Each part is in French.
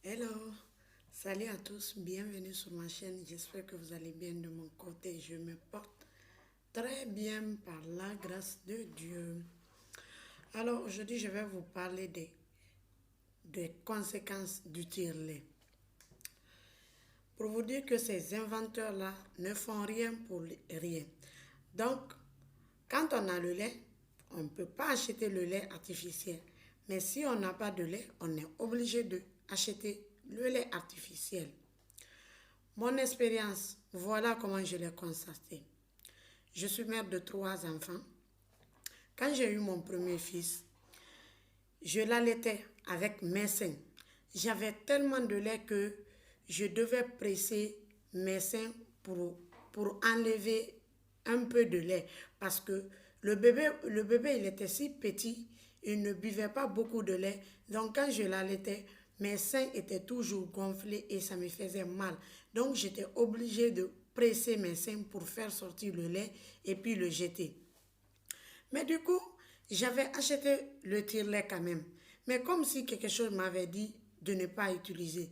Hello, salut à tous, bienvenue sur ma chaîne. J'espère que vous allez bien de mon côté. Je me porte très bien par la grâce de Dieu. Alors aujourd'hui, je vais vous parler des conséquences du tire-lait. Pour vous dire que ces inventeurs-là ne font rien pour rien. Donc, quand on a le lait, on ne peut pas acheter le lait artificiel. Mais si on n'a pas de lait, on est obligé d'acheter le lait artificiel. Mon expérience, voilà comment je l'ai constaté. Je suis mère de 3 enfants. Quand j'ai eu mon premier fils, je l'allaitais avec mes seins. J'avais tellement de lait que je devais presser mes seins pour enlever un peu de lait. Parce que le bébé, il était si petit, il ne buvait pas beaucoup de lait. Donc quand je l'allaitais, mes seins étaient toujours gonflés et ça me faisait mal. Donc j'étais obligée de presser mes seins pour faire sortir le lait et puis le jeter. Mais du coup, j'avais acheté le tire-lait quand même. Mais comme si quelque chose m'avait dit de ne pas utiliser.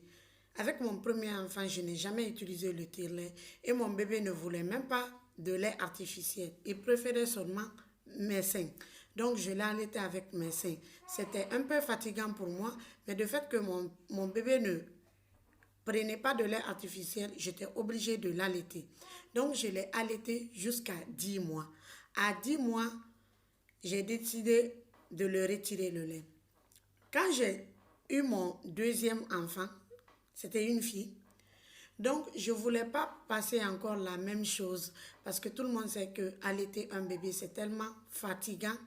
Avec mon premier enfant, je n'ai jamais utilisé le tire-lait. Et mon bébé ne voulait même pas de lait artificiel. Il préférait seulement mes seins. Donc, je l'ai allaité avec mes seins. C'était un peu fatigant pour moi, mais de fait que mon bébé ne prenait pas de lait artificiel, j'étais obligée de l'allaiter. Donc, je l'ai allaité jusqu'à 10 mois. À 10 mois, j'ai décidé de le retirer le lait. Quand j'ai eu mon deuxième enfant, c'était une fille, donc je ne voulais pas passer encore la même chose parce que tout le monde sait que allaiter un bébé, c'est tellement fatigant,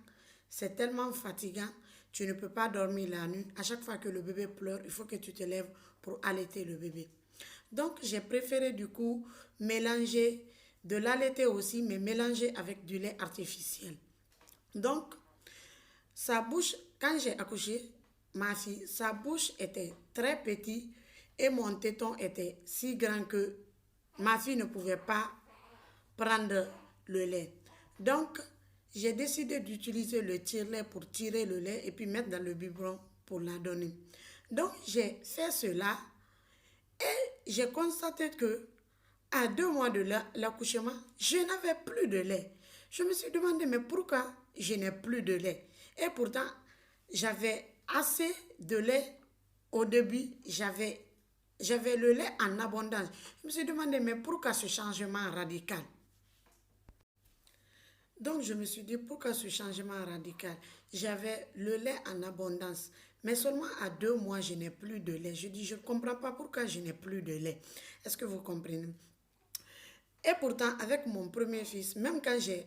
c'est tellement fatigant, tu ne peux pas dormir la nuit. À chaque fois que le bébé pleure, il faut que tu te lèves pour allaiter le bébé. Donc j'ai préféré du coup mélanger de l'allaiter aussi, mais mélanger avec du lait artificiel. Donc, sa bouche, quand j'ai accouché, ma fille, sa bouche était très petite et mon téton était si grand que ma fille ne pouvait pas prendre le lait. Donc, j'ai décidé d'utiliser le tire-lait pour tirer le lait et puis mettre dans le biberon pour la donner. Donc, j'ai fait cela et j'ai constaté que à 2 mois de l'accouchement, je n'avais plus de lait. Je me suis demandé, mais pourquoi je n'ai plus de lait? Et pourtant, j'avais assez de lait au début, j'avais le lait en abondance. Je me suis demandé, mais pourquoi ce changement radical? Donc, je me suis dit, pourquoi ce changement radical? J'avais le lait en abondance, mais seulement à 2 mois, je n'ai plus de lait. Je dis, je ne comprends pas pourquoi je n'ai plus de lait. Est-ce que vous comprenez? Et pourtant, avec mon premier fils, même quand j'ai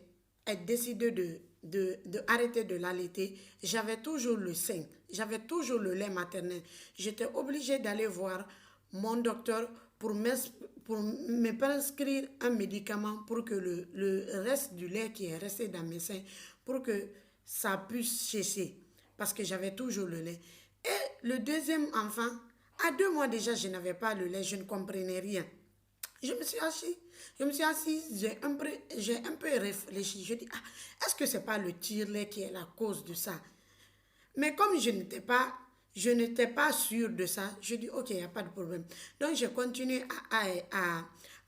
décidé de arrêter de l'allaiter, j'avais toujours le sein, j'avais toujours le lait maternel. J'étais obligée d'aller voir mon docteur pour me prescrire un médicament pour que le reste du lait qui est resté dans mes seins, pour que ça puisse cesser, parce que j'avais toujours le lait. Et le deuxième enfant, à 2 mois déjà, je n'avais pas le lait, je ne comprenais rien. Je me suis assise, j'ai un peu réfléchi. Je dis, ah, est-ce que c'est pas le tire-lait qui est la cause de ça? Mais comme je n'étais pas sûre de ça, je dis, ok, il n'y a pas de problème. Donc, j'ai continué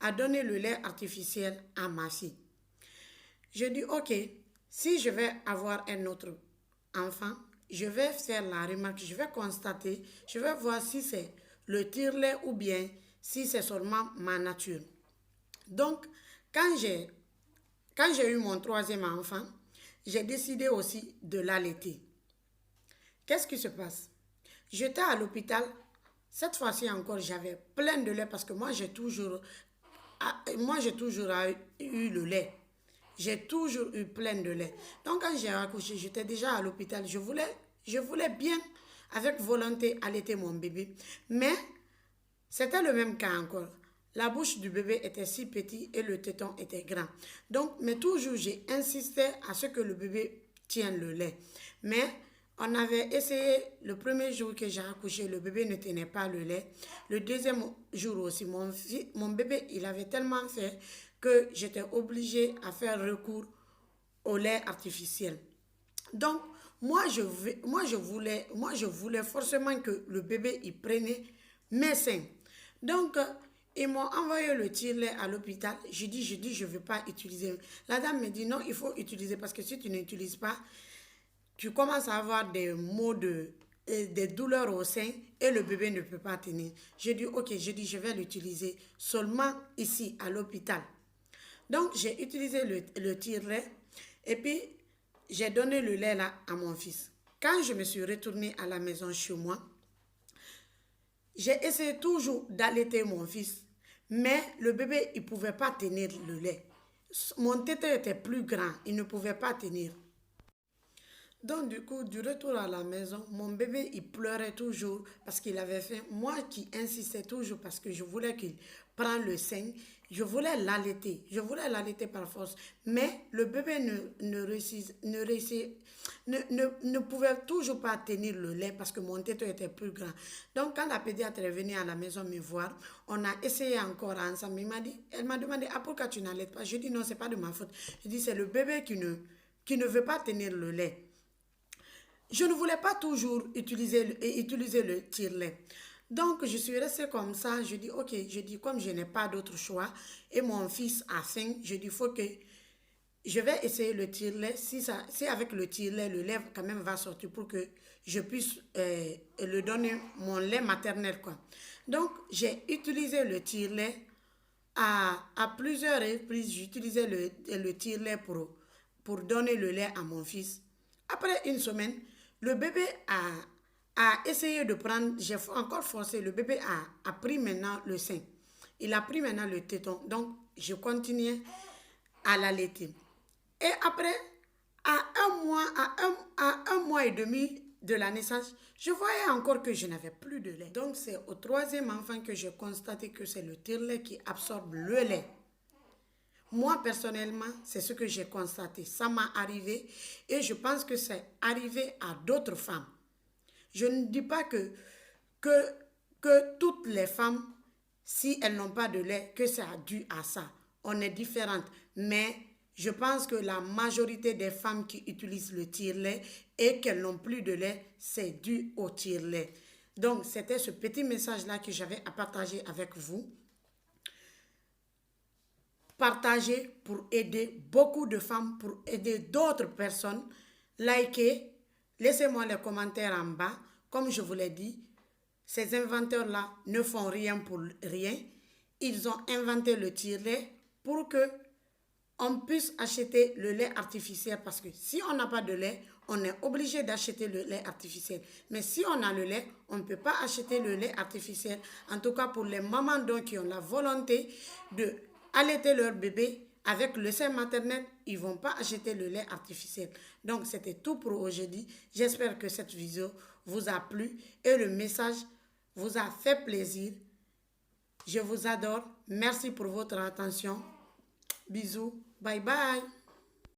à donner le lait artificiel à ma fille. Je dis, ok, si je vais avoir un autre enfant, je vais faire la remarque, je vais constater, je vais voir si c'est le tire-lait ou bien si c'est seulement ma nature. Donc, quand j'ai quand j'ai eu mon troisième enfant, j'ai décidé aussi de l'allaiter. Qu'est-ce qui se passe? J'étais à l'hôpital. Cette fois-ci encore, j'avais plein de lait parce que moi, j'ai toujours eu le lait. J'ai toujours eu plein de lait. Donc, quand j'ai accouché, j'étais déjà à l'hôpital. Je voulais bien, avec volonté, allaiter mon bébé. Mais c'était le même cas encore. La bouche du bébé était si petite et le téton était grand. Donc, mais toujours, j'ai insisté à ce que le bébé tienne le lait. Mais on avait essayé le premier jour que j'ai accouché, le bébé ne tenait pas le lait. Le deuxième jour aussi, mon bébé, il avait tellement fait que j'étais obligée à faire recours au lait artificiel. Donc, moi, je voulais forcément que le bébé, il prenait mes seins. Donc, ils m'ont envoyé le tire-lait à l'hôpital. Je dis, je ne veux pas utiliser. La dame me dit, non, il faut utiliser parce que si tu n'utilises pas, tu commences à avoir des maux des douleurs au sein et le bébé ne peut pas tenir. J'ai dit, ok, je vais l'utiliser seulement ici, à l'hôpital. Donc, j'ai utilisé le tire-lait et puis j'ai donné le lait là à mon fils. Quand je me suis retournée à la maison chez moi, j'ai essayé toujours d'allaiter mon fils, mais le bébé, il ne pouvait pas tenir le lait. Mon tété était plus grand, il ne pouvait pas tenir. Donc, du coup, du retour à la maison, mon bébé, il pleurait toujours parce qu'il avait faim. Moi qui insistais toujours parce que je voulais qu'il prenne le sein, je voulais l'allaiter. Je voulais l'allaiter par force. Mais le bébé ne pouvait toujours pas tenir le lait parce que mon téton était plus grand. Donc, quand la pédiatre est venue à la maison me voir, on a essayé encore ensemble. Elle m'a demandé, ah, pourquoi tu n'allaites pas? Je dis, non, ce n'est pas de ma faute. Je dis, c'est le bébé qui ne veut pas tenir le lait. Je ne voulais pas toujours utiliser le tire-lait. Donc, je suis restée comme ça. Je dis, ok, je dis, comme je n'ai pas d'autre choix, et mon fils a faim, je dis, il faut que je vais essayer le tire-lait. Si avec le tire-lait, le lait quand même va sortir pour que je puisse le donner mon lait maternel, quoi. Donc, j'ai utilisé le tire-lait à plusieurs reprises. J'utilisais le tire-lait pour donner le lait à mon fils. Après une semaine, le bébé a essayé de prendre, j'ai encore forcé, le bébé a pris maintenant le sein. Il a pris maintenant le téton. Donc, je continuais à l'allaiter. Et après, à un mois et demi de la naissance, je voyais encore que je n'avais plus de lait. Donc, c'est au troisième enfant que j'ai constaté que c'est le tire-lait qui absorbe le lait. Moi, personnellement, c'est ce que j'ai constaté. Ça m'a arrivé et je pense que c'est arrivé à d'autres femmes. Je ne dis pas que toutes les femmes, si elles n'ont pas de lait, que c'est dû à ça. On est différentes. Mais je pense que la majorité des femmes qui utilisent le tire-lait et qu'elles n'ont plus de lait, c'est dû au tire-lait. Donc, c'était ce petit message-là que j'avais à partager avec vous. Partagez pour aider beaucoup de femmes, pour aider d'autres personnes. Likez, laissez-moi les commentaires en bas. Comme je vous l'ai dit, ces inventeurs-là ne font rien pour rien. Ils ont inventé le tire-lait pour que on puisse acheter le lait artificiel parce que si on n'a pas de lait, on est obligé d'acheter le lait artificiel. Mais si on a le lait, on ne peut pas acheter le lait artificiel. En tout cas, pour les mamans donc qui ont la volonté de allaiter leur bébé avec le sein maternel, ils ne vont pas acheter le lait artificiel. Donc, c'était tout pour aujourd'hui. J'espère que cette vidéo vous a plu et le message vous a fait plaisir. Je vous adore. Merci pour votre attention. Bisous. Bye bye.